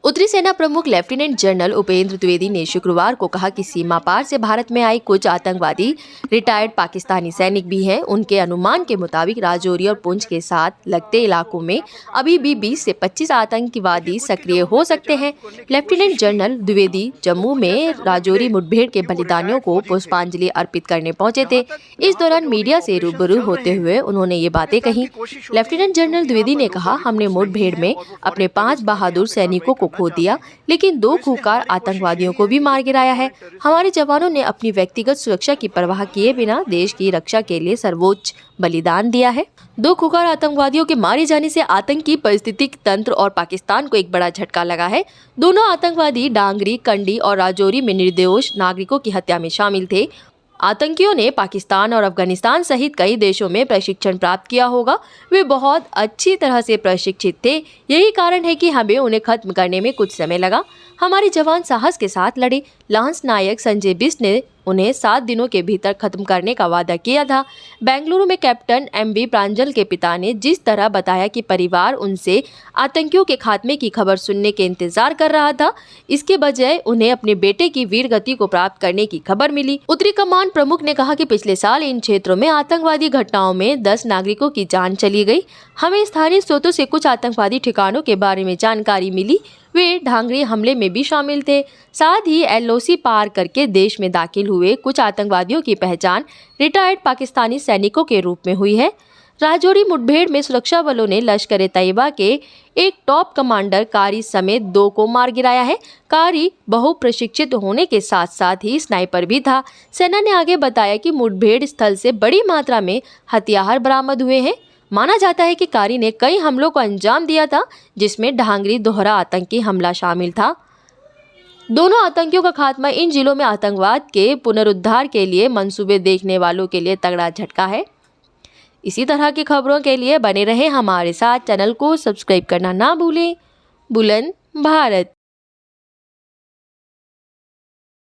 उत्तरी सेना प्रमुख लेफ्टिनेंट जनरल उपेंद्र द्विवेदी ने शुक्रवार को कहा कि सीमा पार से भारत में आए कुछ आतंकवादी रिटायर्ड पाकिस्तानी सैनिक भी हैं। उनके अनुमान के मुताबिक राजौरी और पुंछ के साथ लगते इलाकों में अभी भी 20 से 25 आतंकवादी सक्रिय हो सकते हैं। लेफ्टिनेंट जनरल द्विवेदी जम्मू में राजौरी मुठभेड़ के बलिदानियों को पुष्पांजलि अर्पित करने पहुंचे थे। इस दौरान मीडिया से रूबरू होते हुए उन्होंने ये बातें कही। लेफ्टिनेंट जनरल द्विवेदी ने कहा, हमने मुठभेड़ में अपने 5 बहादुर सैनिकों को खो दिया, लेकिन 2 खूंखार आतंकवादियों को भी मार गिराया है। हमारे जवानों ने अपनी व्यक्तिगत सुरक्षा की परवाह किए बिना देश की रक्षा के लिए सर्वोच्च बलिदान दिया है। 2 खूंखार आतंकवादियों के मारे जाने से आतंकी पारिस्थितिक तंत्र और पाकिस्तान को एक बड़ा झटका लगा है। दोनों आतंकवादी डांगरी, कंडी और राजौरी में निर्दोष नागरिकों की हत्या में शामिल थे। आतंकियों ने पाकिस्तान और अफगानिस्तान सहित कई देशों में प्रशिक्षण प्राप्त किया होगा। वे बहुत अच्छी तरह से प्रशिक्षित थे। यही कारण है कि हमें उन्हें खत्म करने में कुछ समय लगा। हमारे जवान साहस के साथ लड़े। लांस नायक संजय बिष्ट ने उन्हें 7 दिनों के भीतर खत्म करने का वादा किया था। बेंगलुरु में कैप्टन MV प्रांजल के पिता ने जिस तरह बताया कि परिवार उनसे आतंकियों के खात्मे की खबर सुनने के इंतजार कर रहा था, इसके बजाय उन्हें अपने बेटे की वीर गति को प्राप्त करने की खबर मिली। उत्तरी कमान प्रमुख ने कहा कि पिछले साल इन क्षेत्रों में आतंकवादी घटनाओं में 10 नागरिकों की जान चली गई। हमें स्थानीय स्रोतों से कुछ आतंकवादी ठिकानों के बारे में जानकारी मिली। वे ढांगरी हमले में भी शामिल थे। साथ ही LOC पार करके देश में दाखिल हुए कुछ आतंकवादियों की पहचान रिटायर्ड पाकिस्तानी सैनिकों के रूप में हुई है। राजौरी मुठभेड़ में सुरक्षा बलों ने लश्कर-ए-तैयबा के एक टॉप कमांडर कारी समेत 2 को मार गिराया है। कारी बहुप्रशिक्षित होने के साथ साथ ही स्नाइपर भी था। सेना ने आगे बताया कि मुठभेड़ स्थल से बड़ी मात्रा में हथियार बरामद हुए हैं। माना जाता है कि कारी ने कई हमलों को अंजाम दिया था, जिसमें ढांगरी दोहरा आतंकी हमला शामिल था। दोनों आतंकियों का खात्मा इन जिलों में आतंकवाद के पुनरुद्धार के लिए मंसूबे देखने वालों के लिए तगड़ा झटका है। इसी तरह की खबरों के लिए बने रहें हमारे साथ। चैनल को सब्सक्राइब करना ना भूलें। बुलंद भारत।